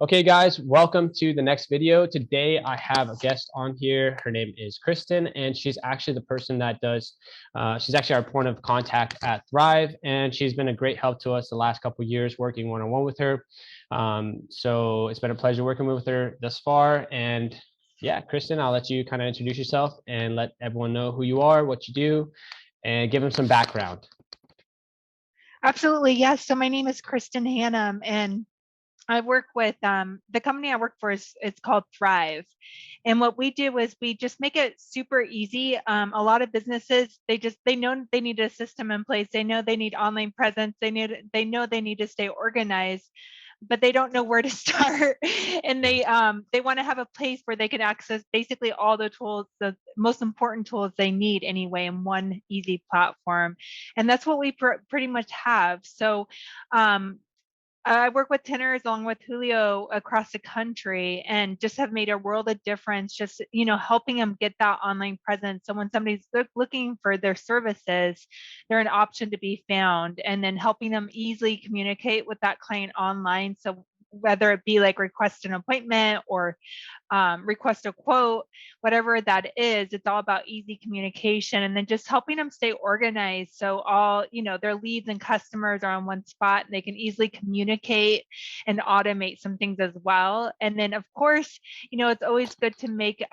Okay, guys, welcome to the next video. Today, I have a guest on here. Her name is Kristin, and she's actually the person that she's actually our point of contact at Thryv, and she's been a great help to us the last couple of years working one-on-one with her. So it's been a pleasure working with her thus far. And yeah, Kristin, I'll let you kind of introduce yourself and let everyone know who you are, what you do, and give them some background. Absolutely, yes. So my name is Kristin Hannum, and I work with the company I work for is it's called Thryv, and what we do is we just make it super easy. A lot of businesses they know they need a system in place. They know they need online presence. They know they need to stay organized, but they don't know where to start. And they want to have a place where they can access basically all the tools, the most important tools they need anyway, in one easy platform. And that's what we pretty much have. So I work with tenors along with Julio across the country and just have made a world of difference, just, helping them get that online presence. So when somebody's looking for their services, they're an option to be found, and then helping them easily communicate with that client online. So whether it be like request an appointment or request a quote, whatever that is, it's all about easy communication, and then just helping them stay organized. So all, their leads and customers are on one spot and they can easily communicate and automate some things as well. And then of course, it's always good to make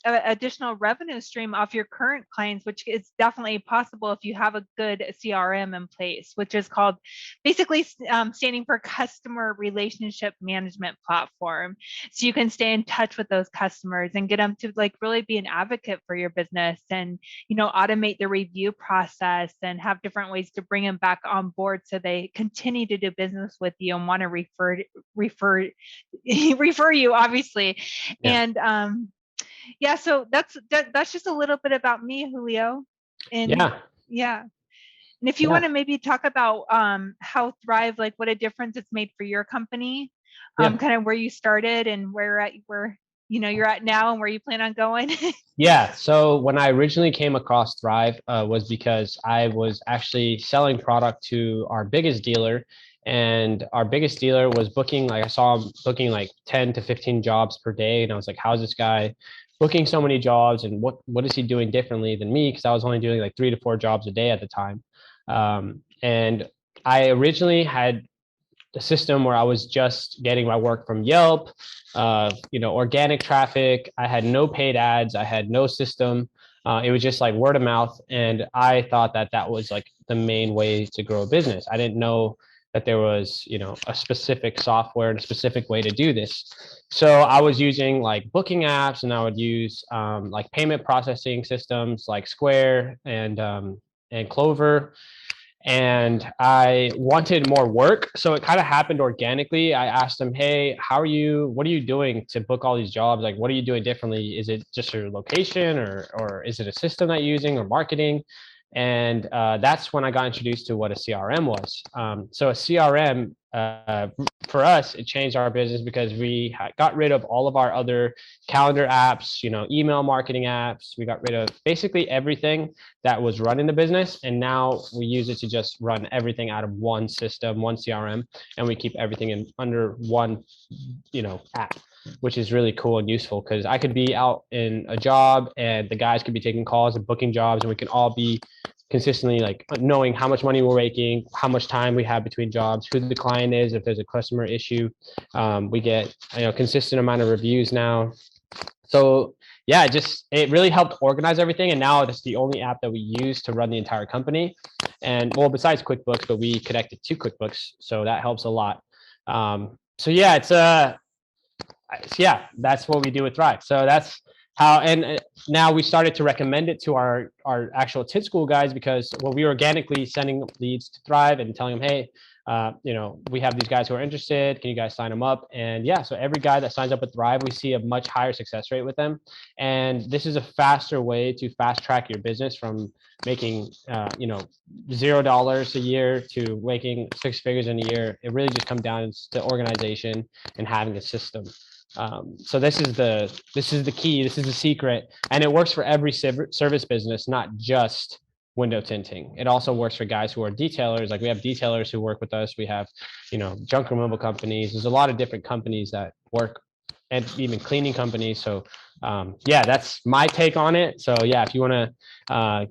additional revenue stream off your current clients, which is definitely possible if you have a good CRM in place, which is called basically standing for customer relationship management platform. So you can stay in touch with those customers and get them to like really be an advocate for your business, and automate the review process and have different ways to bring them back on board so they continue to do business with you and want to refer refer you, obviously. Yeah. And yeah, so that's just a little bit about me, Julio. And Yeah. yeah, and if you want Yeah. to maybe talk about how Thryv, like what a difference it's made for your company, Yeah. kind of where you started and where you're at now and where you plan on going. Yeah. So when I originally came across Thryv was because I was actually selling product to our biggest dealer, and our biggest dealer was booking, like I saw him booking like 10 to 15 jobs per day. And I was like, how's this guy booking so many jobs, and what is he doing differently than me? Because I was only doing like 3 to 4 jobs a day at the time. And I originally had the system where I was just getting my work from Yelp, organic traffic. I had no paid ads. I had no system. It was just like word of mouth. And I thought that that was like the main way to grow a business. I didn't know that there was, a specific software and a specific way to do this. So I was using like booking apps, and I would use like payment processing systems like Square and Clover, and I wanted more work. So it kind of happened organically. I asked him, hey, what are you doing to book all these jobs? Like, what are you doing differently? Is it just your location, or is it a system that you're using, or marketing? And that's when I got introduced to what a CRM was. So a CRM, for us, it changed our business because we got rid of all of our other calendar apps, email marketing apps. We got rid of basically everything that was running the business, and now we use it to just run everything out of one system, one CRM, and we keep everything in under one app, which is really cool and useful, because I could be out in a job and the guys could be taking calls and booking jobs, and we can all be consistently like knowing how much money we're making, how much time we have between jobs, who the client is, if there's a customer issue. We get consistent amount of reviews now. So yeah, it really helped organize everything. And now it's the only app that we use to run the entire company. And well, besides QuickBooks, but we connected to QuickBooks, so that helps a lot. So yeah, yeah, that's what we do with Thryv. So that's how, and now we started to recommend it to our actual TIT school guys, because we organically sending leads to Thryv and telling them, hey, we have these guys who are interested. Can you guys sign them up? And yeah, so every guy that signs up with Thryv, we see a much higher success rate with them. And this is a faster way to fast track your business from making, $0 a year to making 6 figures in a year. It really just comes down to organization and having a system. So this is the key. This is the secret, and it works for every service business, not just window tinting. It also works for guys who are detailers. Like we have detailers who work with us. We have, junk removal companies. There's a lot of different companies that work, and even cleaning companies. So yeah, that's my take on it. So yeah, if you want to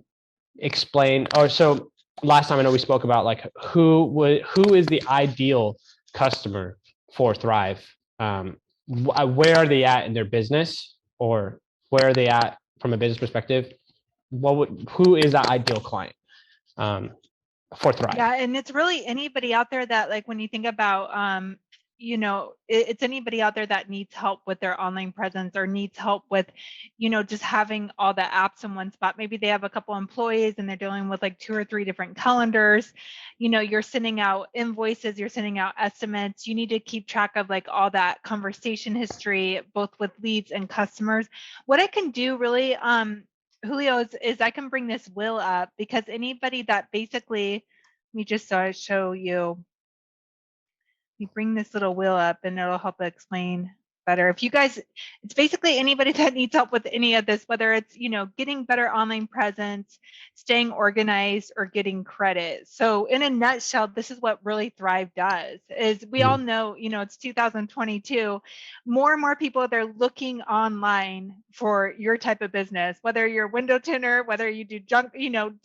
explain, or so last time I know we spoke about like who is the ideal customer for Thryv. Where are they at in their business, or where are they at from a business perspective? Who is that ideal client for Thryv? Yeah, and it's really anybody out there that, like, when you think about it's anybody out there that needs help with their online presence, or needs help with just having all the apps in one spot. Maybe they have a couple employees and they're dealing with like 2 or 3 different calendars. You're sending out invoices, you're sending out estimates. You need to keep track of like all that conversation history, both with leads and customers. What I can do really, Julio, is I can bring this wheel up, because anybody that basically, let me just show you. You bring this little wheel up and it'll help explain better. If you guys, it's basically anybody that needs help with any of this, whether it's, getting better online presence, staying organized, or getting credit. So in a nutshell, this is what really Thryv does. Is we all know, it's 2022, more and more people, they're looking online for your type of business, whether you're a window tinter, whether you do junk,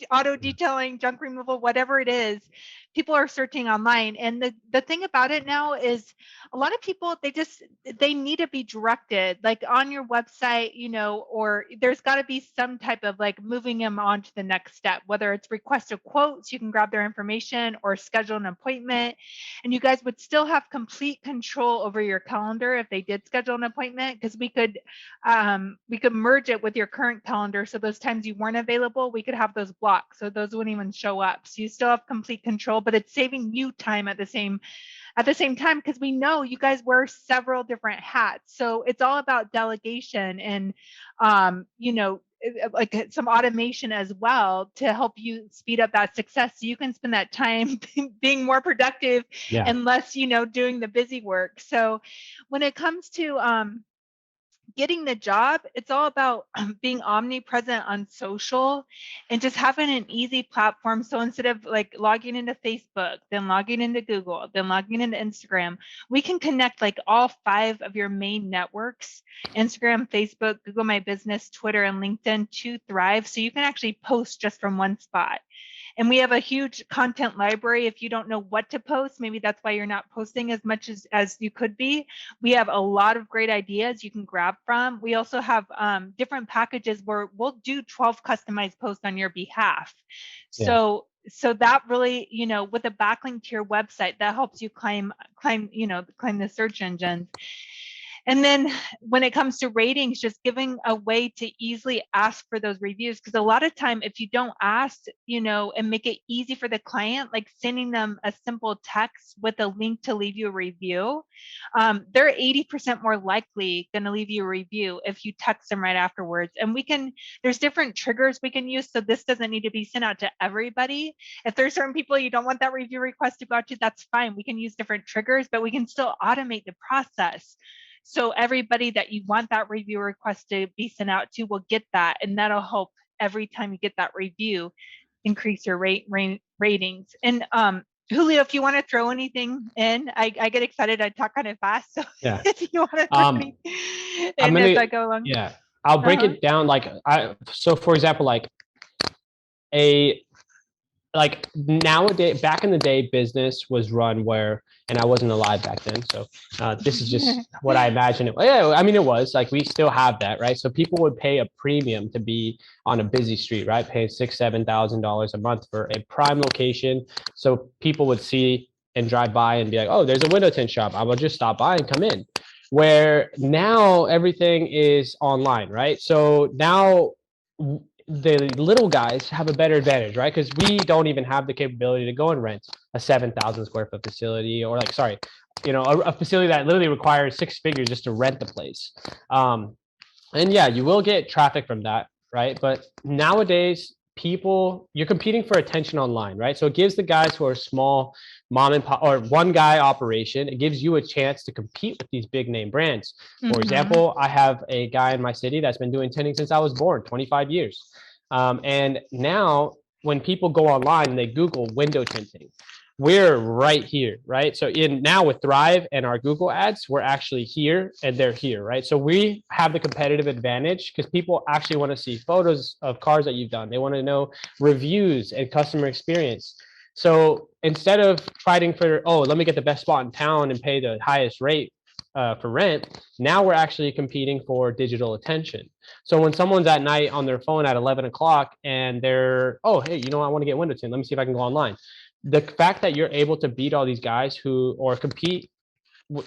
auto detailing, junk removal, whatever it is. People are searching online. And the thing about it now is a lot of people, they need to be directed, like on your website, or there's got to be some type of like moving them on to the next step, whether it's request a quote so you can grab their information, or schedule an appointment. And you guys would still have complete control over your calendar if they did schedule an appointment, because we could merge it with your current calendar. So those times you weren't available, we could have those blocked, so those wouldn't even show up. So you still have complete control, but it's saving you time at the same time, because we know you guys wear several different hats. So it's all about delegation and like some automation as well, to help you speed up that success, so you can spend that time being more productive, and less doing the busy work. So when it comes to getting the job, it's all about being omnipresent on social, and just having an easy platform. So instead of like logging into Facebook, then logging into Google, then logging into Instagram, we can connect like all 5 of your main networks: Instagram, Facebook, Google My Business, Twitter, and LinkedIn, to Thryv. So you can actually post just from one spot. And we have a huge content library. If you don't know what to post, maybe that's why you're not posting as much as you could be. We have a lot of great ideas you can grab from. We also have different packages where we'll do 12 customized posts on your behalf. So that really, with a backlink to your website, that helps you climb the search engines. And then when it comes to ratings, just giving a way to easily ask for those reviews. Because a lot of time, if you don't ask, and make it easy for the client, like sending them a simple text with a link to leave you a review, they're 80% more likely going to leave you a review if you text them right afterwards. And there's different triggers we can use. So this doesn't need to be sent out to everybody. If there's certain people you don't want that review request to go out to, that's fine. We can use different triggers, but we can still automate the process. So everybody that you want that review request to be sent out to will get that. And that'll help every time you get that review, increase your ratings. And Julio, if you want to throw anything in, I get excited. I talk kind of fast. So if you want to throw anything in as I go along. Yeah, I'll break it down. So for example, nowadays, back in the day, business was run where, and I wasn't alive back then, so this is just what I imagine it. Yeah, I mean, it was like, we still have that, right? So people would pay a premium to be on a busy street, right? Paying $6,000-7,000 a month for a prime location. So people would see and drive by and be like, oh, there's a window tint shop, I will just stop by and come in. Where now everything is online, right? So now the little guys have a better advantage, right? Because we don't even have the capability to go and rent a 7,000 square foot facility, or a facility that literally requires 6 figures just to rent the place. And yeah, you will get traffic from that, right? But nowadays, you're competing for attention online, right? So it gives the guys who are small mom and pop or one guy operation, it gives you a chance to compete with these big name brands. For example, I have a guy in my city that's been doing tinting since I was born, 25 years. And now when people go online and they Google window tinting, we're right here, right? So now with Thryv and our Google ads, we're actually here and they're here, right? So we have the competitive advantage because people actually want to see photos of cars that you've done. They want to know reviews and customer experience. So instead of fighting for, oh, let me get the best spot in town and pay the highest rate for rent, now we're actually competing for digital attention. So when someone's at night on their phone at 11 o'clock and they're, oh, hey, you know, I want to get window tint. Let me see if I can go online. The fact that you're able to beat all these guys who, or compete,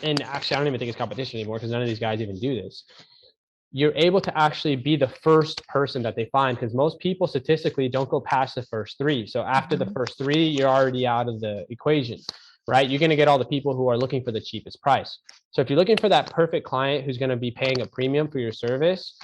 and actually I don't even think it's competition anymore because none of these guys even do this. You're able to actually be the first person that they find, because most people statistically don't go past the first three. So after the first three, you're already out of the equation, right? You're going to get all the people who are looking for the cheapest price. So if you're looking for that perfect client who's going to be paying a premium for your service,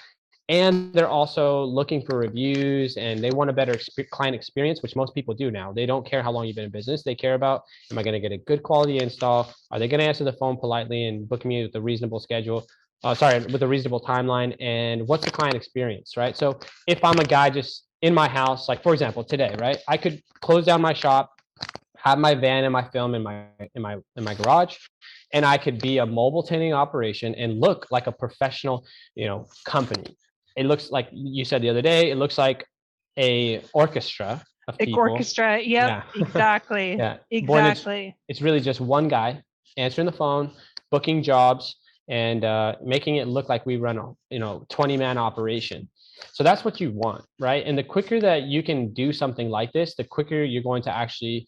and they're also looking for reviews and they want a better client experience, which most people do now. They don't care how long you've been in business. They care about, am I going to get a good quality install? Are they going to answer the phone politely and book me with a reasonable schedule? With a reasonable timeline, and what's the client experience, right? So if I'm a guy just in my house, like for example, today, right? I could close down my shop, have my van and my film in my garage, and I could be a mobile tinting operation and look like a professional, company. It looks like you said the other day, it looks like a orchestra of people. Orchestra. Yep. Yeah. Exactly. Yeah. Exactly. It's really just one guy answering the phone, booking jobs, and making it look like we run a 20-man operation. So that's what you want, right? And the quicker that you can do something like this, the quicker you're going to actually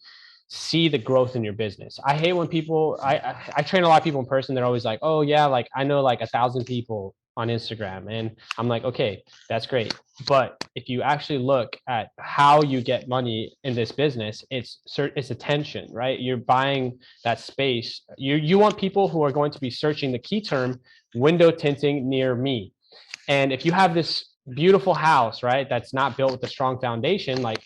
see the growth in your business. I hate when people, I train a lot of people in person. They're always like, oh yeah, like I know like 1,000 people on Instagram. And I'm like, okay, that's great. But if you actually look at how you get money in this business, it's attention, right? You're buying that space. You want people who are going to be searching the key term, window tinting near me. And if you have this beautiful house, right, that's not built with a strong foundation, like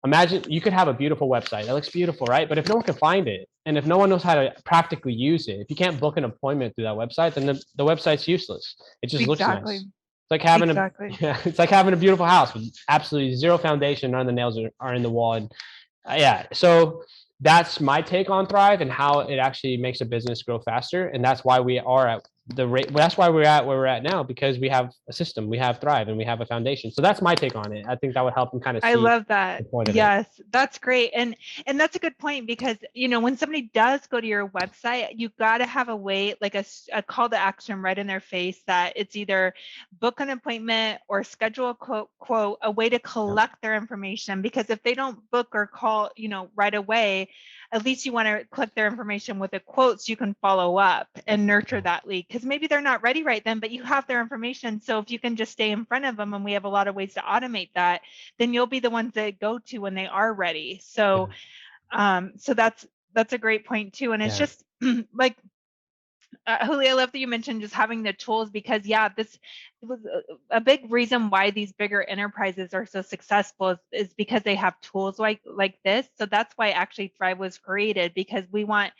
imagine you could have a beautiful website that looks beautiful, right? But if no one can find it, and if no one knows how to practically use it, if you can't book an appointment through that website, then the website's useless. It just looks nice. It's like having it's like having a beautiful house with absolutely zero foundation. None of the nails are in the wall. And so that's my take on Thryv and how it actually makes a business grow faster. And that's why we are at the rate. That's why we're at where we're at now, because we have a system, we have Thryv, and we have a foundation. So that's my take on it. I think that would help them kind of see. I love that. Yes, that's great. And that's a good point, because, when somebody does go to your website, you got to have a way, like a call to action right in their face, that it's either book an appointment or schedule a quote, a way to collect their information. Because if they don't book or call, right away, at least you want to collect their information with a quote so you can follow up and nurture that lead. Because maybe they're not ready right then, but you have their information. So if you can just stay in front of them, and we have a lot of ways to automate that, then you'll be the ones that go to when they are ready. So, so that's a great point too. And it's just like, Julio, I love that you mentioned just having the tools, because this was a big reason why these bigger enterprises are so successful is because they have tools like this. So that's why actually Thryv was created, because we want,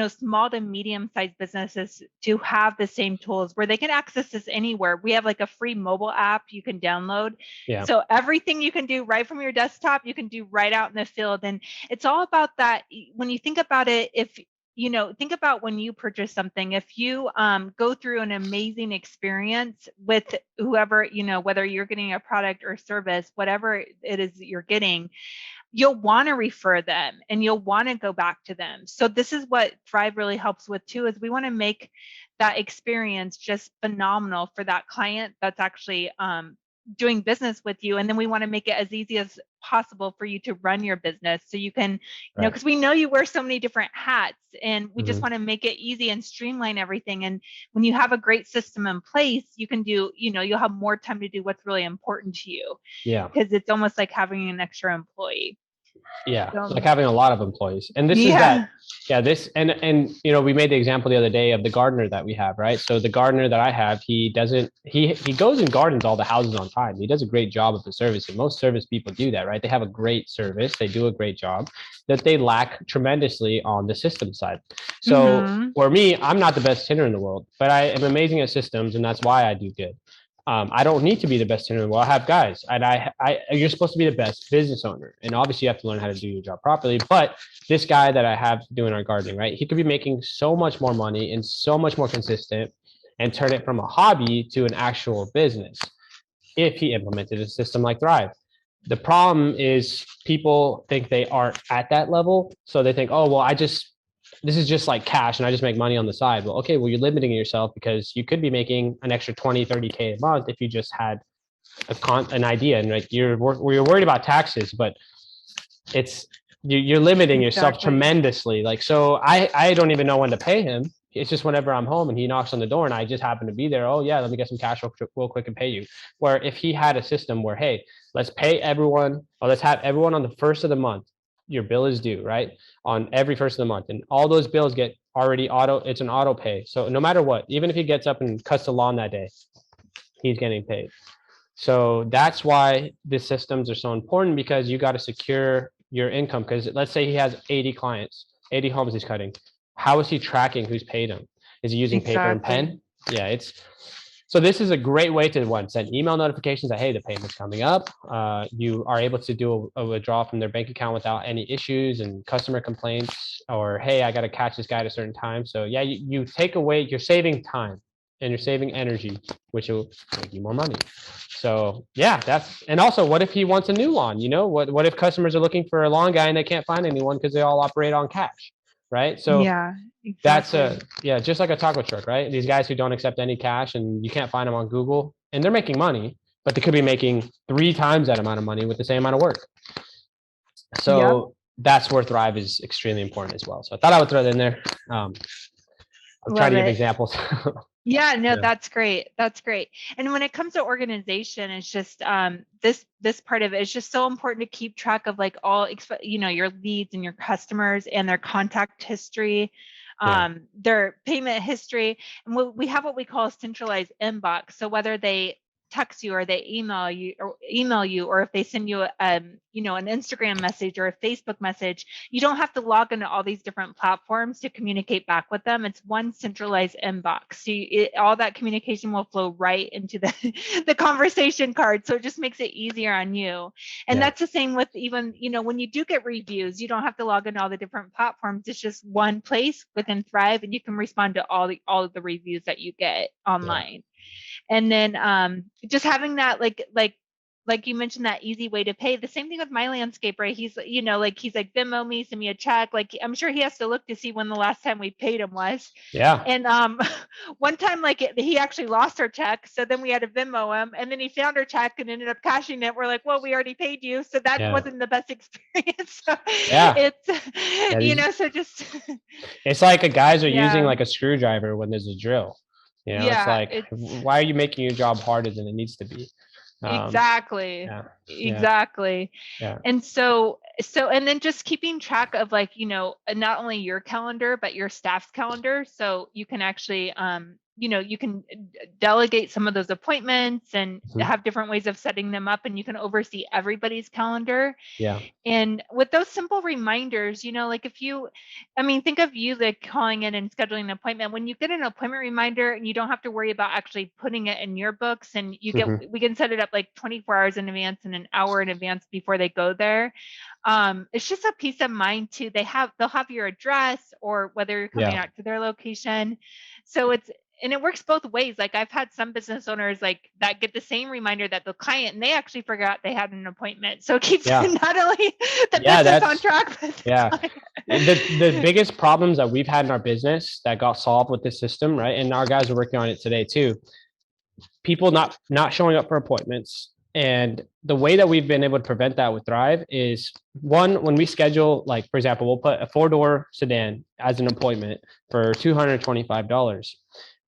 small to medium sized businesses to have the same tools where they can access this anywhere. We have like a free mobile app you can download. Yeah. So everything you can do right from your desktop, you can do right out in the field. And it's all about that. When you think about it, think about when you purchase something. If you go through an amazing experience with whoever, whether you're getting a product or service, whatever it is that you're getting, you'll want to refer them and you'll want to go back to them. So this is what Thryv really helps with too, is we want to make that experience just phenomenal for that client that's actually doing business with you. And then we want to make it as easy as possible for you to run your business. So you can, because we know you wear so many different hats, and we just want to make it easy and streamline everything. And when you have a great system in place, you can do, you'll have more time to do what's really important to you. Yeah. Because it's almost like having an extra employee. Yeah, so, like having a lot of employees. And this is that. Yeah, this and we made the example the other day of the gardener that we have, right? So the gardener that I have, he goes and gardens all the houses on time. He does a great job of the service, and most service people do that, right? They have a great service, they do a great job, that they lack tremendously on the system side. So for me, I'm not the best tinter in the world, but I am amazing at systems, and that's why I do good. I don't need to be the best tinter in the world. I have guys, and you're supposed to be the best business owner. And obviously you have to learn how to do your job properly. But this guy that I have doing our gardening, right? He could be making so much more money and so much more consistent and turn it from a hobby to an actual business if he implemented a system like Thryv. The problem is people think they aren't at that level. So they think, oh, well, this is just like cash and I just make money on the side. Well, okay, well, you're limiting yourself because you could be making an extra 20, 30K a month if you just had an idea. And like you're worried about taxes, but you're limiting yourself tremendously. Like, so I don't even know when to pay him. It's just whenever I'm home and he knocks on the door and I just happen to be there. Oh yeah, let me get some cash real quick and pay you. Where if he had a system where, hey, let's pay everyone, or let's have everyone on the first of the month, your bill is due, right? On every first of the month. And all those bills get already it's an auto pay. So no matter what, even if he gets up and cuts the lawn that day, he's getting paid. So that's why the systems are so important, because you got to secure your income. Because let's say he has 80 clients, 80 homes he's cutting. How is he tracking who's paid him? Is he using paper and pen? Yeah, so this is a great way to send email notifications that, hey, the payment's coming up. You are able to do a withdrawal from their bank account without any issues and customer complaints, or, hey, I got to catch this guy at a certain time. So yeah, you take away, you're saving time and you're saving energy, which will make you more money. So yeah, and also, what if he wants a new lawn? What if customers are looking for a lawn guy and they can't find anyone because they all operate on cash? Right. So yeah, exactly. That's just like a taco truck, right? These guys who don't accept any cash and you can't find them on Google, and they're making money, but they could be making 3 times that amount of money with the same amount of work. So that's where Thryv is extremely important as well. So I thought I would throw that in there. I'm trying to give examples. Yeah, no, that's great. That's great. And when it comes to organization, it's just this part of it is just so important to keep track of like all, your leads and your customers and their contact history, their payment history. And we have what we call a centralized inbox. So whether they text you or they email you, or if they send you an Instagram message or a Facebook message, you don't have to log into all these different platforms to communicate back with them. It's one centralized inbox. So all that communication will flow right into the conversation card. So it just makes it easier on you. And that's the same with even, when you do get reviews, you don't have to log into all the different platforms. It's just one place within Thryv, and you can respond to all of the reviews that you get online. And then just having that like you mentioned, that easy way to pay. The same thing with my landscaper. He's he's like, Venmo me, send me a check. Like, I'm sure he has to look to see when the last time we paid him was. Yeah. And one time, he actually lost our check, so then we had to Venmo him, and then he found our check and ended up cashing it. We're like, well, we already paid you, so that wasn't the best experience. So it's so just it's like guys are using like a screwdriver when there's a drill. It's like, why are you making your job harder than it needs to be? Exactly. And so and then just keeping track of not only your calendar but your staff's calendar, so you can actually you can delegate some of those appointments and have different ways of setting them up, and you can oversee everybody's calendar. And with those simple reminders, think of you like calling in and scheduling an appointment. When you get an appointment reminder, and you don't have to worry about actually putting it in your books, and we can set it up like 24 hours in advance and an hour in advance before they go there. It's just a peace of mind too. They'll have your address, or whether you're coming out to their location. So and it works both ways. Like, I've had some business owners like that get the same reminder that the client, and they actually forgot they had an appointment. So it keeps not only the business on track, but the biggest problems that we've had in our business that got solved with this system, right? And our guys are working on it today too. People not showing up for appointments. And the way that we've been able to prevent that with Thryv is, one, when we schedule, like, for example, we'll put a 4-door sedan as an appointment for $225.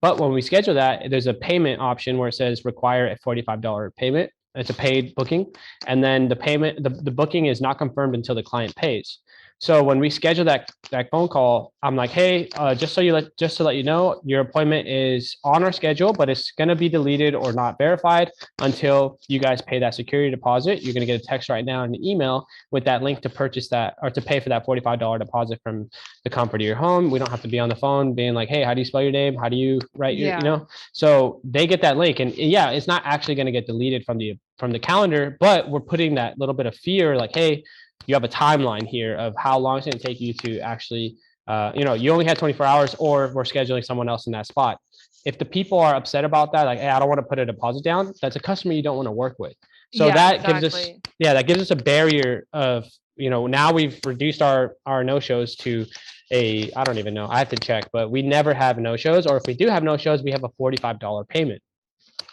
But when we schedule that, there's a payment option where it says require a $45 payment. It's a paid booking. And then the payment, the booking is not confirmed until the client pays. So when we schedule that phone call, I'm like, hey, just to let you know, your appointment is on our schedule, but it's going to be deleted or not verified until you guys pay that security deposit. You're going to get a text right now and an email with that link to purchase that or to pay for that $45 deposit from the comfort of your home. We don't have to be on the phone being like, hey, how do you spell your name? How do you write your, so they get that link, and yeah, it's not actually going to get deleted from the calendar, but we're putting that little bit of fear, like, hey, you have a timeline here of how long it's going to take you to actually, you only had 24 hours, or we're scheduling someone else in that spot. If the people are upset about that, like, hey, I don't want to put a deposit down, that's a customer you don't want to work with. So that gives us a barrier of, now we've reduced our no-shows to I don't even know, I have to check, but we never have no-shows, or if we do have no-shows, we have a $45 payment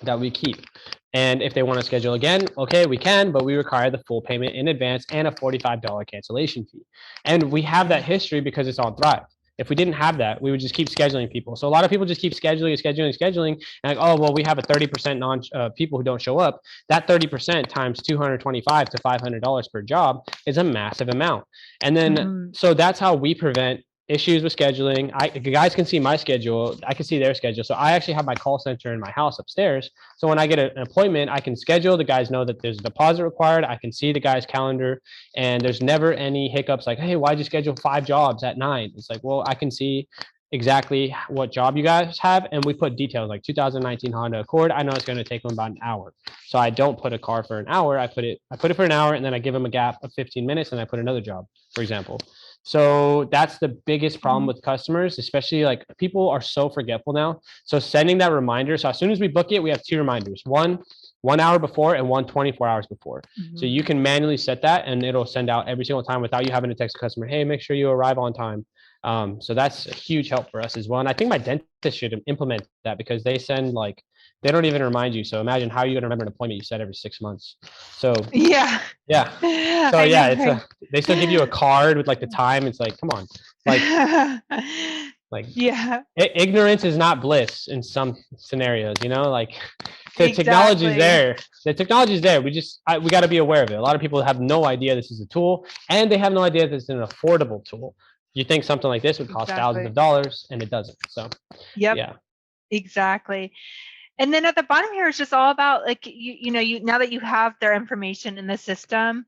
that we keep. And if they want to schedule again, okay, we can, but we require the full payment in advance and a $45 cancellation fee. And we have that history because it's on Thryv. If we didn't have that, we would just keep scheduling people. So a lot of people just keep scheduling, and like, oh, well, we have a 30% people who don't show up. That 30% times $225 to $500 per job is a massive amount. And then, so that's how we prevent issues with scheduling. You guys can see my schedule. I can see their schedule. So I actually have my call center in my house upstairs. So when I get an appointment, I can schedule. The guys know that there's a deposit required. I can see the guy's calendar, and there's never any hiccups like, hey, why'd you schedule 5 jobs at 9? It's like, well, I can see exactly what job you guys have, and we put details like 2019 Honda Accord. I know it's going to take them about an hour, so I don't put a car for an hour. I put it for an hour, and then I give them a gap of 15 minutes, and I put another job, for example. So that's the biggest problem with customers, especially like people are so forgetful now. So sending that reminder. So as soon as we book it, we have 2 reminders, one 1 hour before and one 24 hours before. So you can manually set that, and it'll send out every single time without you having to text a customer, hey, make sure you arrive on time. So that's a huge help for us as well. And I think my dentist should implement that, because they send like, they don't even remind you. So imagine how are you going to remember an appointment you set every 6 months. So yeah. So yeah, they still give you a card with like the time. It's like, come on, like ignorance is not bliss in some scenarios, like the technology is there. The technology is there. We got to be aware of it. A lot of people have no idea this is a tool, and they have no idea that it's an affordable tool. You think something like this would cost thousands of dollars, and it doesn't. So yeah, exactly. And then at the bottom here is just all about like, you now that you have their information in the system,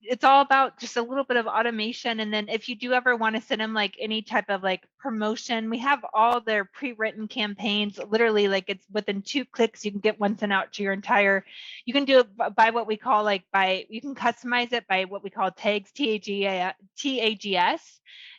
it's all about just a little bit of automation. And then if you do ever want to send them like any type of like promotion, we have all their pre-written campaigns. Literally, like it's within 2 clicks, you can get one sent out to your entire, you can do it by what we call you can customize it by what we call tags, TAGS.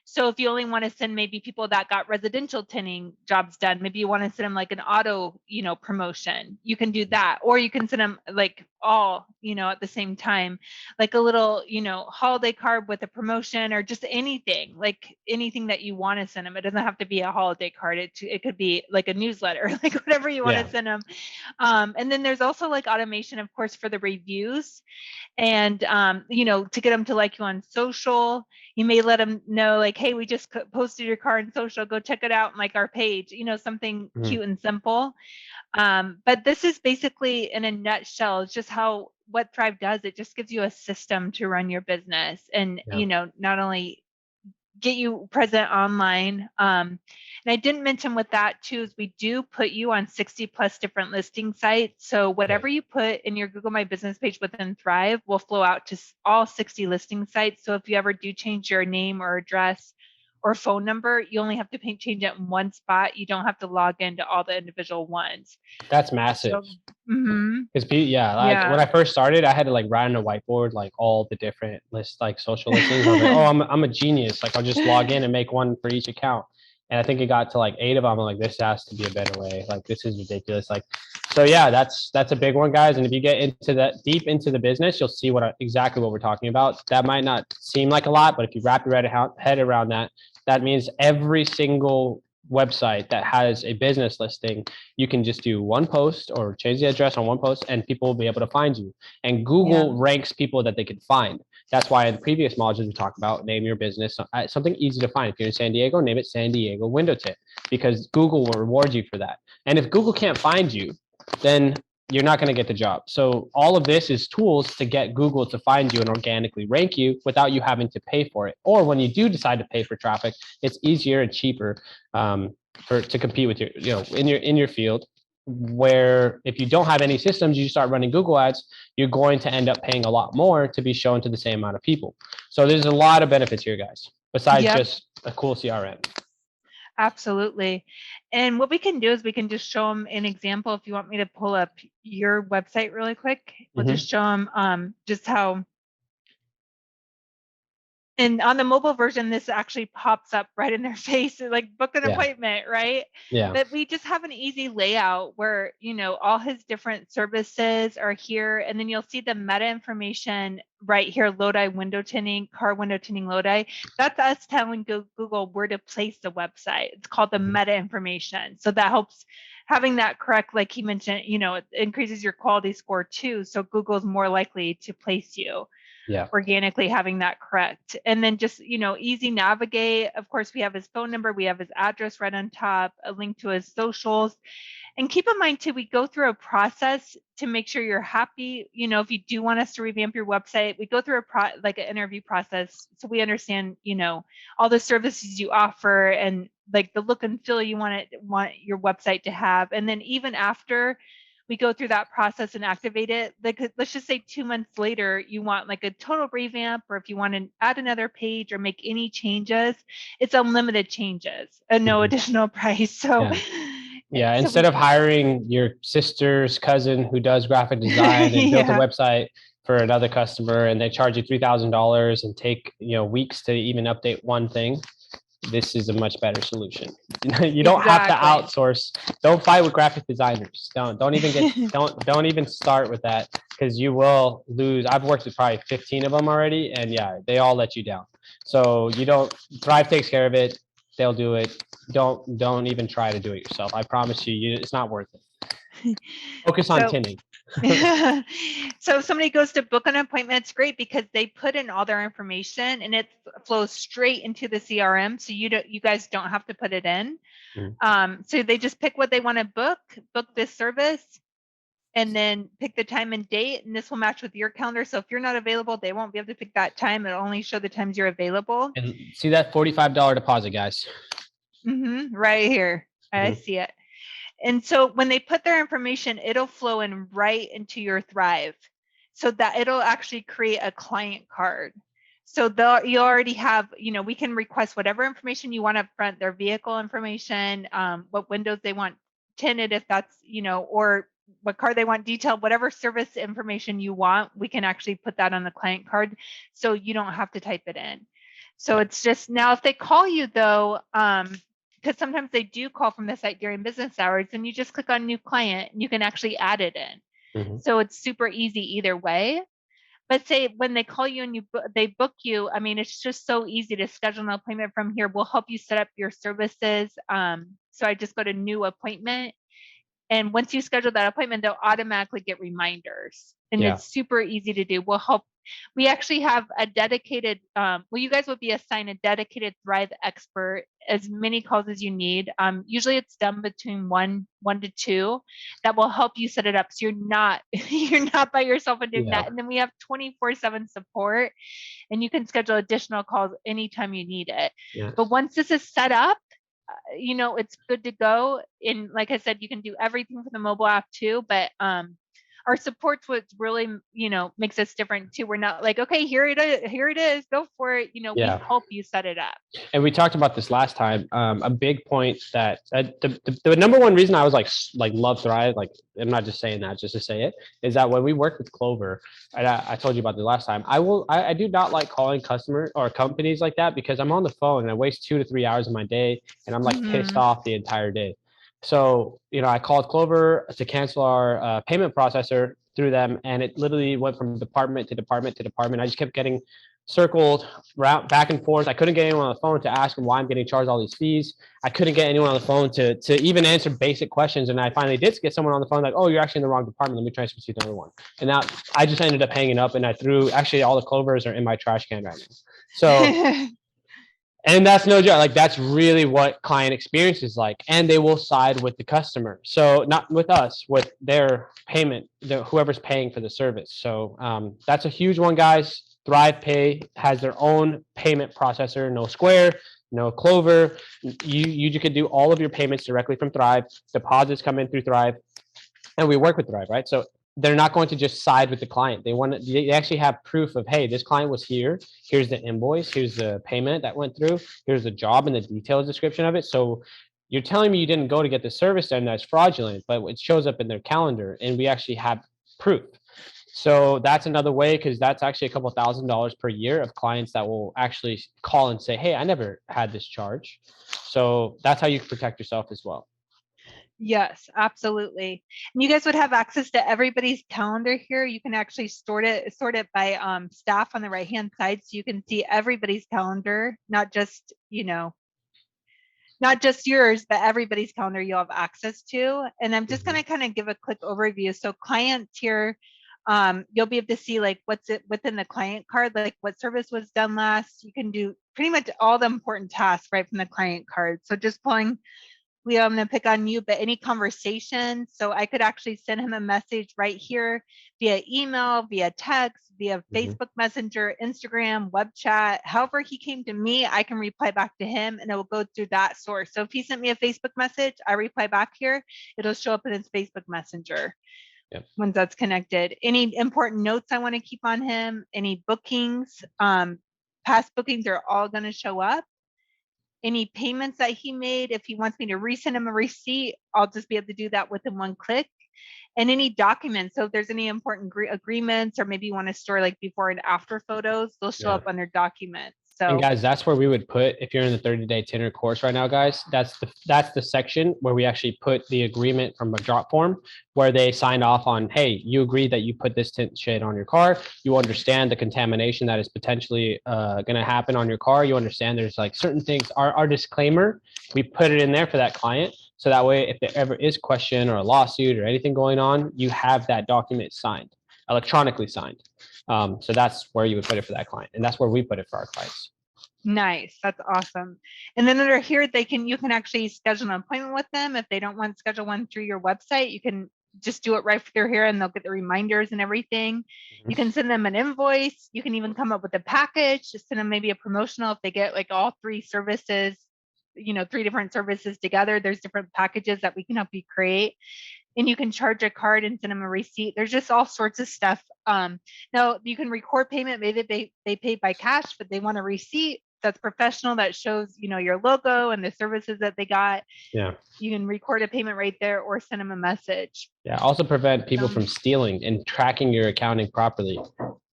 So if you only want to send maybe people that got residential tinting jobs done, maybe you want to send them like an auto, promotion, you can do that. Or you can send them like all, at the same time, like a little, holiday card with a promotion, or just anything that you want to send them. It doesn't have to be a holiday card. It could be like a newsletter, like whatever you want to send them. And then there's also like automation, of course, for the reviews, and to get them to like you on social. You may let them know like, hey, we just posted your car on social, go check it out on like our page, something cute and simple. But this is basically, in a nutshell, it's just what Thryv does. It just gives you a system to run your business, and not only get you present online. And I didn't mention with that too, is we do put you on 60 plus different listing sites. So whatever you put in your Google My Business page within Thryv will flow out to all 60 listing sites. So if you ever do change your name or address or phone number, you only have to change it in one spot. You don't have to log into all the individual ones. That's massive. So, because when I first started, I had to like write on a whiteboard like all the different lists, like social listings. I was like, oh, I'm a genius. Like I'll just log in and make one for each account. And I think it got to like 8 of them. I'm like, this has to be a better way. Like this is ridiculous. Like, so yeah, that's a big one, guys. And if you get into that deep into the business, you'll see exactly what we're talking about. That might not seem like a lot, but if you wrap your head around that, that means every single website that has a business listing, you can just do one post or change the address on one post, and people will be able to find you. And Google ranks people that they can find. That's why in the previous modules we talked about name your business something easy to find. If you're in San Diego, name it San Diego Window Tint, because Google will reward you for that. And if Google can't find you, then you're not going to get the job. So all of this is tools to get Google to find you and organically rank you without you having to pay for it. Or when you do decide to pay for traffic, it's easier and cheaper to compete with your, in your field. Where if you don't have any systems, you start running Google ads, you're going to end up paying a lot more to be shown to the same amount of people. So there's a lot of benefits here, guys, besides just a cool CRM. Absolutely. And what we can do is we can just show them an example. If you want me to pull up your website really quick, we'll just show them just how. And on the mobile version, this actually pops up right in their face, like book an appointment, right? Yeah. But we just have an easy layout where, all his different services are here. And then you'll see the meta information right here, Lodi window tinting, car window tinting Lodi. That's us telling Google where to place the website. It's called the meta information. So that helps having that correct, like he mentioned, it increases your quality score too. So Google's more likely to place you. Organically having that correct. And then just, easy navigate. Of course, we have his phone number, we have his address right on top, a link to his socials. And keep in mind too, we go through a process to make sure you're happy. If you do want us to revamp your website, we go through an interview process. So we understand, all the services you offer and like the look and feel you want your website to have. And then even after we go through that process and activate it, like let's just say 2 months later, you want like a total revamp, or if you want to add another page or make any changes, it's unlimited changes and no additional price. So instead of hiring your sister's cousin who does graphic design and built a website for another customer and they charge you $3,000 and take weeks to even update one thing, this is a much better solution. You don't have to outsource. Don't fight with graphic designers. Don't even start with that, because you will lose. I've worked with probably 15 of them already, and they all let you down. So Thryv takes care of it. They'll do it. Don't even try to do it yourself. I promise you, it's not worth it. Focus on tinting. So if somebody goes to book an appointment, it's great because they put in all their information and it flows straight into the CRM. So you guys don't have to put it in. So they just pick what they want to book this service, and then pick the time and date, and this will match with your calendar. So if you're not available, they won't be able to pick that time. It'll only show the times you're available. And see that $45 deposit, guys? Right here. I see it. And so when they put their information, it'll flow in right into your Thryv, so that it'll actually create a client card. So you already have, we can request whatever information you want up front, their vehicle information, what windows they want tinted, if that's, or what car they want detailed, whatever service information you want, we can actually put that on the client card. So you don't have to type it in. So it's just, now if they call you though, because sometimes they do call from the site during business hours, and you just click on new client and you can actually add it in. So it's super easy either way. But say when they call you and they book you, I mean, it's just so easy to schedule an appointment from here. We'll help you set up your services. So I just go to new appointment. And once you schedule that appointment, they'll automatically get reminders. And it's super easy to do. We actually have a dedicated, you guys will be assigned a dedicated Thryv expert, as many calls as you need. Usually it's done between one to two, that will help you set it up. So you're not by yourself in doing that. And then we have 24/7 support, and you can schedule additional calls anytime you need it. But once this is set up, it's good to go. And like I said, you can do everything for the mobile app too, but our support's what really, makes us different too. We're not like, okay, here it is, go for it. We help you set it up. And we talked about this last time. A big point that the number one reason I was like love Thryv, like I'm not just saying that just to say it, is that when we work with Clover, and I told you about the last time, I do not like calling customers or companies like that, because I'm on the phone and I waste 2 to 3 hours of my day, and I'm like pissed off the entire day. So, I called Clover to cancel our payment processor through them, and it literally went from department to department to department. I just kept getting circled back and forth. I couldn't get anyone on the phone to ask them why I'm getting charged all these fees. I couldn't get anyone on the phone to even answer basic questions. And I finally did get someone on the phone like, oh, you're actually in the wrong department. Let me transfer you to another one. And now I just ended up hanging up, and I threw, actually all the Clovers are in my trash can right now. So And that's no joke. Like that's really what client experience is like. And they will side with the customer. So not with us, with their payment, whoever's paying for the service. So that's a huge one, guys. Thryv Pay has their own payment processor, no Square, no Clover. You could do all of your payments directly from Thryv. Deposits come in through Thryv, and we work with Thryv, right? So they're not going to just side with the client. They actually have proof of, hey, this client was here. Here's the invoice. Here's the payment that went through. Here's the job and the detailed description of it. So you're telling me you didn't go to get the service done, that's fraudulent, but it shows up in their calendar and we actually have proof. So that's another way, because that's actually a couple $1,000s per year of clients that will actually call and say, hey, I never had this charge. So that's how you can protect yourself as well. Yes, absolutely. And you guys would have access to everybody's calendar here. You can actually sort it by staff on the right hand side, so you can see everybody's calendar, not just not just yours, but everybody's calendar you'll have access to. And I'm just going to kind of give a quick overview. So clients here, you'll be able to see like what's it within the client card, like what service was done last. You can do pretty much all the important tasks right from the client card. So just pulling, Leo, I'm going to pick on you, but any conversation. So I could actually send him a message right here via email, via text, via Facebook Messenger, Instagram, web chat. However he came to me, I can reply back to him and it will go through that source. So if he sent me a Facebook message, I reply back here, it'll show up in his Facebook Messenger. Yep. Once that's connected. Any important notes I want to keep on him, any bookings, past bookings are all going to show up. Any payments that he made, if he wants me to resend him a receipt, I'll just be able to do that within one click. And any documents, so if there's any important agreements, or maybe you want to store like before and after photos, they'll show up under documents. So, and guys, that's where we would put, if you're in the 30-day Tinter course right now, guys, that's the section where we actually put the agreement from a drop form where they signed off on, hey, you agree that you put this tint shade on your car. You understand the contamination that is potentially going to happen on your car. You understand there's like certain things, our disclaimer, we put it in there for that client. So that way, if there ever is question or a lawsuit or anything going on, you have that document signed, electronically signed. So that's where you would put it for that client. And that's where we put it for our clients. Nice. That's awesome. And then under here, you can actually schedule an appointment with them. If they don't want to schedule one through your website, you can just do it right through here and they'll get the reminders and everything. You can send them an invoice. You can even come up with a package, just send them maybe a promotional if they get like all three services, 3 different services together. There's different packages that we can help you create. And you can charge a card and send them a receipt. There's just all sorts of stuff. Now you can record payment. Maybe they pay by cash, but they want a receipt that's professional, that shows, your logo and the services that they got. Yeah. You can record a payment right there or send them a message. Yeah. Also prevent people from stealing and tracking your accounting properly.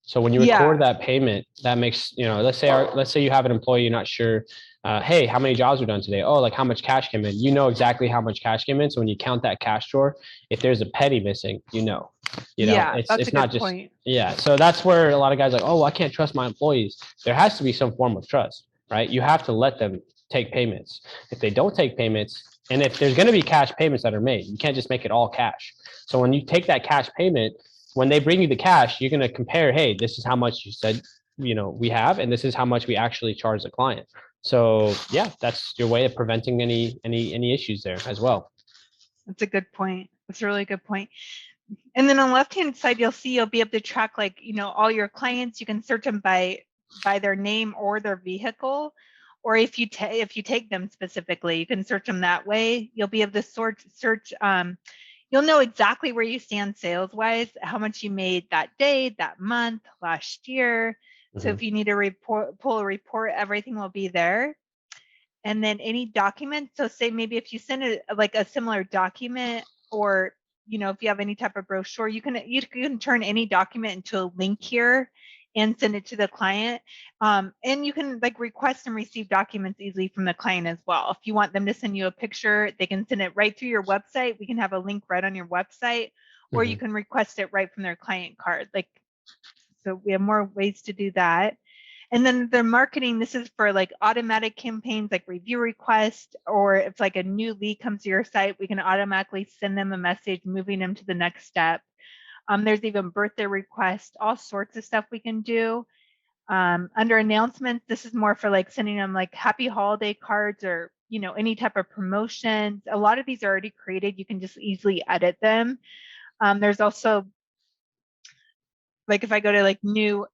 So when you record that payment, that makes, let's say you have an employee, you're not sure, hey, how many jobs were done today? Oh, like how much cash came in? You know exactly how much cash came in. So when you count that cash drawer, if there's a penny missing, it's not just point. Yeah. So that's where a lot of guys are like, oh, I can't trust my employees. There has to be some form of trust, right? You have to let them take payments. If they don't take payments, and if there's going to be cash payments that are made, you can't just make it all cash. So when you take that cash payment, when they bring you the cash, you're going to compare, hey, this is how much you said, we have, and this is how much we actually charge the client. So yeah, that's your way of preventing any issues there as well. That's a good point. That's a really good point. And then on the left-hand side, you'll be able to track all your clients. You can search them by their name or their vehicle. Or if you take them specifically, you can search them that way. You'll be able to search. You'll know exactly where you stand sales-wise, how much you made that day, that month, last year. So if you need a pull a report, everything will be there. And then any document. So say maybe if you send a similar document, or if you have any type of brochure, you can turn any document into a link here and send it to the client. And you can request and receive documents easily from the client as well. If you want them to send you a picture, they can send it right through your website. We can have a link right on your website, or you can request it right from their client card. So we have more ways to do that. And then their marketing, this is for automatic campaigns, like review requests, or if a new lead comes to your site, we can automatically send them a message moving them to the next step. There's even birthday requests, all sorts of stuff we can do. Under announcements, this is more for like sending them like happy holiday cards or, you know, any type of promotions. A lot of these are already created. You can just easily edit them. There's also, like if I go to like new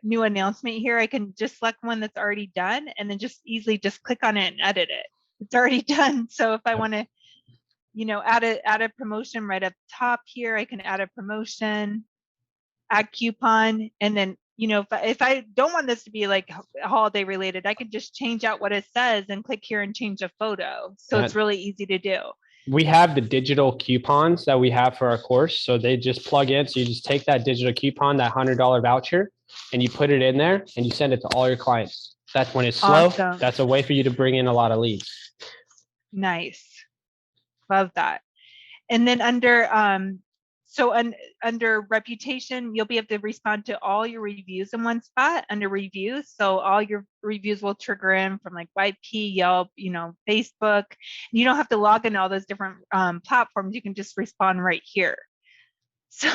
announcement here, I can just select one that's already done and then just easily just click on it and edit it. It's already done. So if I want to, you know, add a promotion right up top here, I can add a promotion, add coupon, and then, you know, if I don't want this to be like holiday related, I can just change out what it says and click here and change a photo. So it's really easy to do. We have the digital coupons that we have for our course. So they just plug in. So you just take that digital coupon, that $100 voucher, and you put it in there and you send it to all your clients. That's when it's slow. Awesome. That's a way for you to bring in a lot of leads. Nice. Love that. And then under under reputation, you'll be able to respond to all your reviews in one spot under reviews. So all your reviews will trigger in from like YP, Yelp, you know, Facebook. You don't have to log into all those different platforms. You can just respond right here. So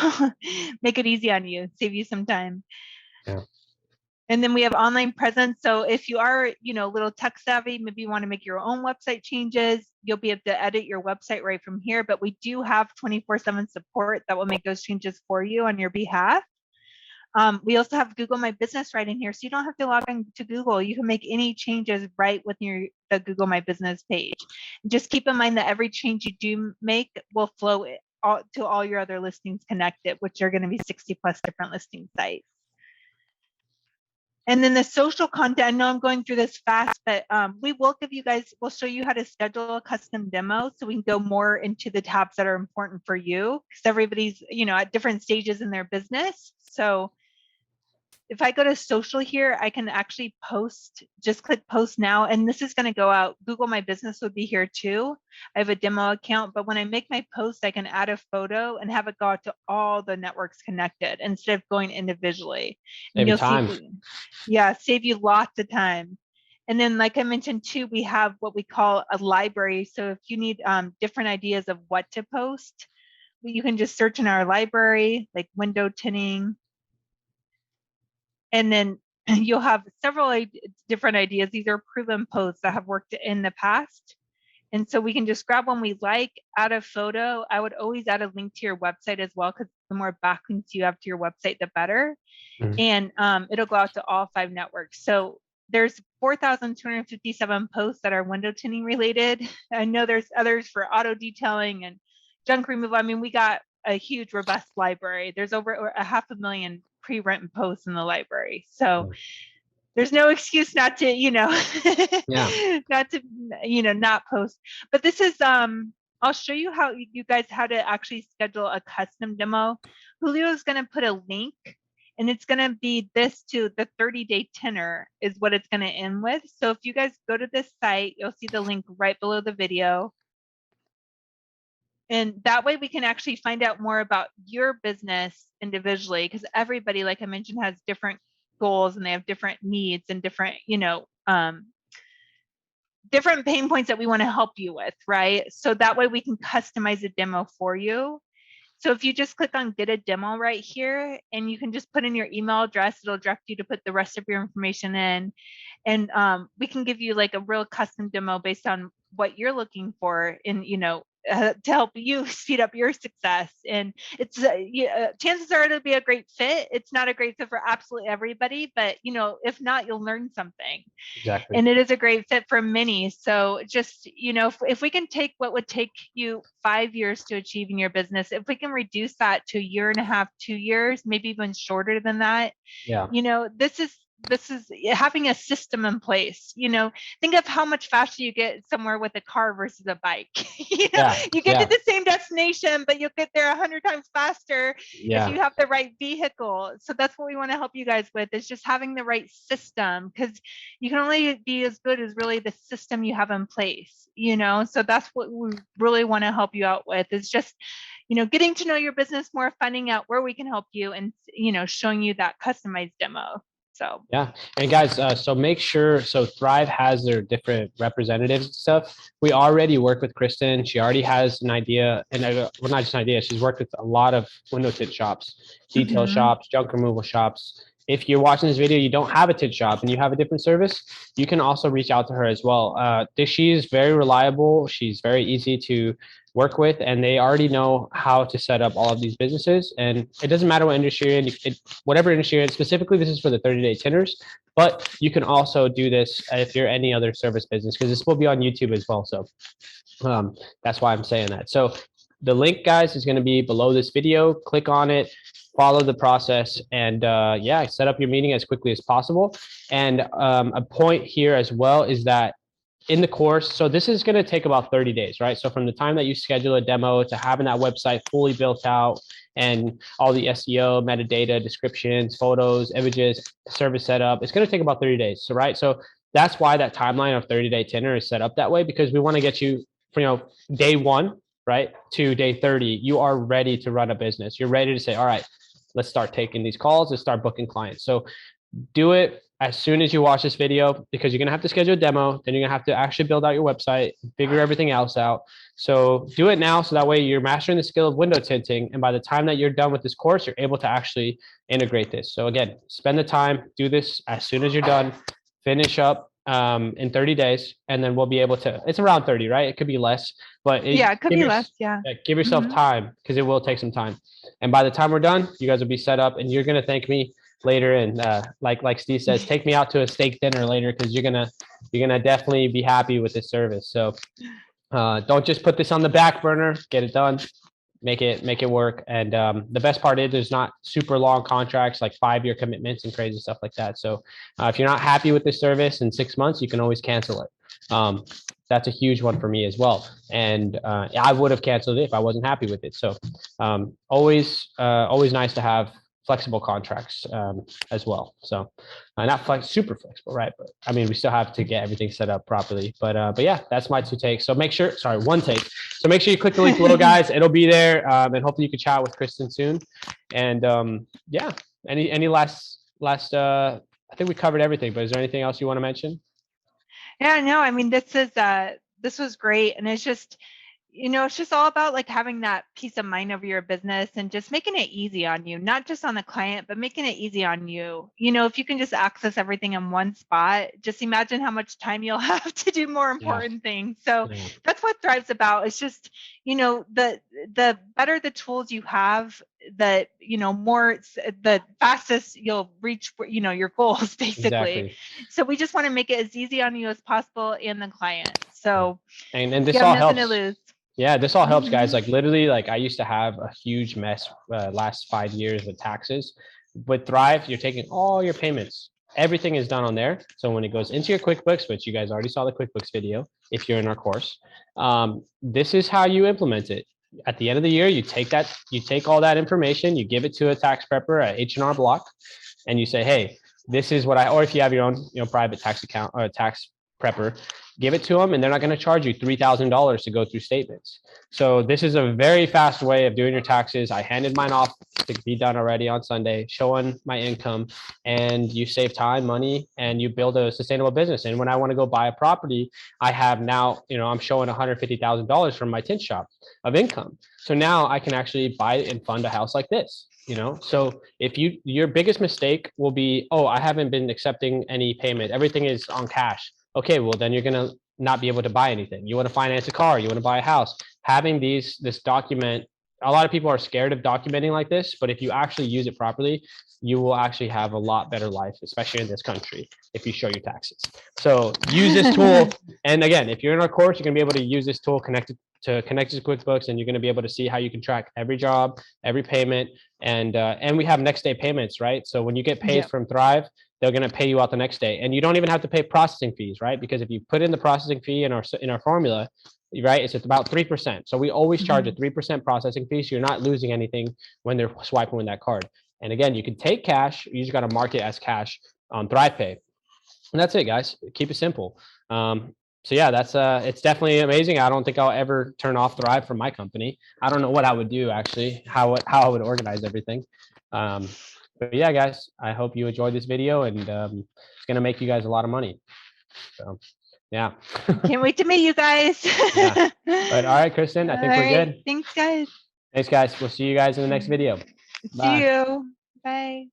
make it easy on you, save you some time. Yeah. And then we have online presence. So if you are, you know, a little tech savvy, maybe you want to make your own website changes, you'll be able to edit your website right from here. But we do have 24/7 support that will make those changes for you on your behalf. We also have Google My Business right in here. So you don't have to log in to Google. You can make any changes right within the Google My Business page. Just keep in mind that every change you do make will flow to all your other listings connected, which are going to be 60+ different listing sites. And then the social content, I know I'm going through this fast, but we will give you guys, we'll show you how to schedule a custom demo so we can go more into the tabs that are important for you because everybody's, you know, at different stages in their business. So if I go to social here, I can actually post, just click post now, and this is going to go out. Google My Business would be here too. I have a demo account, but when I make my post, I can add a photo and have it go out to all the networks connected instead of going individually. And you'll see, yeah, save you lots of time. And then, like I mentioned too, we have what we call a library. So if you need different ideas of what to post, you can just search in our library, like window tinting. And then you'll have several different ideas. These are proven posts that have worked in the past. And so we can just grab one we like, add a photo. I would always add a link to your website as well, because the more backlinks you have to your website, the better. Mm-hmm. And it'll go out to all 5 networks. So there's 4,257 posts that are window tinting related. I know there's others for auto detailing and junk removal. I mean, we got a huge, robust library. There's over 500,000 pre-written posts in the library. So there's no excuse not to, you know, not to, you know, not post. But this is, I'll show you how you guys, how to actually schedule a custom demo. Julio is going to put a link, and it's going to be this to the 30-day tenor is what it's going to end with. So if you guys go to this site, you'll see the link right below the video. And that way we can actually find out more about your business individually, because everybody, like I mentioned, has different goals and they have different needs and different, you know, different pain points that we want to help you with, right? So that way we can customize a demo for you. So if you just click on get a demo right here, and you can just put in your email address, it'll direct you to put the rest of your information in. And we can give you like a real custom demo based on what you're looking for in, you know, to help you speed up your success. And it's chances are it'll be a great fit. It's not a great fit for absolutely everybody, but you know, if not, you'll learn something. Exactly. And it is a great fit for many. So just, you know, if we can take what would take you 5 years to achieve in your business, if we can reduce that to 1.5 to 2 years, maybe even shorter than that, you know, this is having a system in place. You know, think of how much faster you get somewhere with a car versus a bike. You know, you get to the same destination, but you'll get there 100 times faster if you have the right vehicle. So that's what we want to help you guys with, is just having the right system, because you can only be as good as really the system you have in place, you know. So that's what we really want to help you out with, is just, you know, getting to know your business more, finding out where we can help you, and, you know, showing you that customized demo. So and guys, so make sure, so Thryv has their different representatives and stuff. We already work with Kristin. She already has an idea, and well, not just an idea, she's worked with a lot of window tint shops, detail shops, junk removal shops, if you're watching this video, you don't have a tint shop and you have a different service, you can also reach out to her as well. She is very reliable. She's very easy to work with, and they already know how to set up all of these businesses. And it doesn't matter what industry you're in, whatever industry you're in, specifically, this is for the 30-day tinters, but you can also do this if you're any other service business, because this will be on YouTube as well. So that's why I'm saying that. So the link, guys, is going to be below this video. Click on it, follow the process, and yeah, set up your meeting as quickly as possible. And a point here as well is that in the course, so this is going to take about 30 days, right? So from the time that you schedule a demo to having that website fully built out and all the SEO, metadata, descriptions, photos, images, service setup, it's going to take about 30 days. So, right. So that's why that timeline of 30-day tinter is set up that way, because we want to get you, day one, right, to day 30, you are ready to run a business. You're ready to say, all right, let's start taking these calls, let's start booking clients. So do it as soon as you watch this video, because you're going to have to schedule a demo. Then you're going to have to actually build out your website, figure everything else out. So do it now. So that way you're mastering the skill of window tinting. And by the time that you're done with this course, you're able to actually integrate this. So again, spend the time, do this as soon as you're done, finish up in 30 days. And then we'll be able to, it's around 30, right? It could be less, but it could be less. Yeah. Give yourself time, because it will take some time. And by the time we're done, you guys will be set up, and you're going to thank me later. And like Steve says, take me out to a steak dinner later, because you're gonna definitely be happy with this service. So don't just put this on the back burner. Get it done. Make it work. And the best part is there's not super long contracts, like 5-year commitments and crazy stuff like that. So if you're not happy with this service in 6 months, you can always cancel it. That's a huge one for me as well. And I would have canceled it if I wasn't happy with it. So always nice to have flexible contracts as well. So not super flexible, right? But I mean, we still have to get everything set up properly. But yeah, that's my 2 takes. So one take. So make sure you click the link below, guys. It'll be there, and hopefully you can chat with Kristin soon. And yeah, any last I think we covered everything. But is there anything else you want to mention? Yeah, no, I mean, this was great. And it's just, it's just all about like having that peace of mind over your business and just making it easy on you, not just on the client, but making it easy on you. If you can just access everything in one spot, just imagine how much time you'll have to do more important things. So that's what Thryv's about. It's just, the better the tools you have, the fastest you'll reach, your goals, basically. Exactly. So we just want to make it as easy on you as possible and the client. So and this all helps. Yeah, this all helps, guys. Like literally, like I used to have a huge mess last 5 years with taxes. With Thryv, you're taking all your payments. Everything is done on there. So when it goes into your QuickBooks, which you guys already saw the QuickBooks video, if you're in our course, this is how you implement it. At the end of the year, you take all that information, you give it to a tax prepper at H&R Block, and you say, hey, this is what or if you have your own, private tax account or a tax prepper, give it to them, and they're not going to charge you $3,000 to go through statements. So this is a very fast way of doing your taxes. I handed mine off to be done already on Sunday, showing my income, and you save time, money, and you build a sustainable business. And when I want to go buy a property, I have now, I'm showing $150,000 from my tint shop of income. So now I can actually buy and fund a house like this. So if your biggest mistake will be, oh, I haven't been accepting any payment, everything is on cash. Okay, well, then you're going to not be able to buy anything. You want to finance a car, you want to buy a house. Having this document, a lot of people are scared of documenting like this, but if you actually use it properly, you will actually have a lot better life, especially in this country, if you show your taxes. So use this tool. And again, if you're in our course, you're going to be able to use this tool connected to QuickBooks, and you're going to be able to see how you can track every job, every payment, and we have next day payments, right? So when you get paid from Thryv, they're going to pay you out the next day, and you don't even have to pay processing fees, right? Because if you put in the processing fee in our formula, right, it's about 3%. So we always charge a 3% processing fee, so you're not losing anything when they're swiping with that card. And again, you can take cash. You just got to mark it as cash on ThryvPay, and that's it, guys. Keep it simple. So yeah, that's it's definitely amazing. I don't think I'll ever turn off Thryv from my company. I don't know what I would do actually, how I would organize everything. But yeah, guys, I hope you enjoyed this video, and it's going to make you guys a lot of money. So yeah. Can't wait to meet you guys. Yeah. But all right, Kristin, I think we're good. Thanks, guys. Thanks, guys. We'll see you guys in the next video. See you. Bye.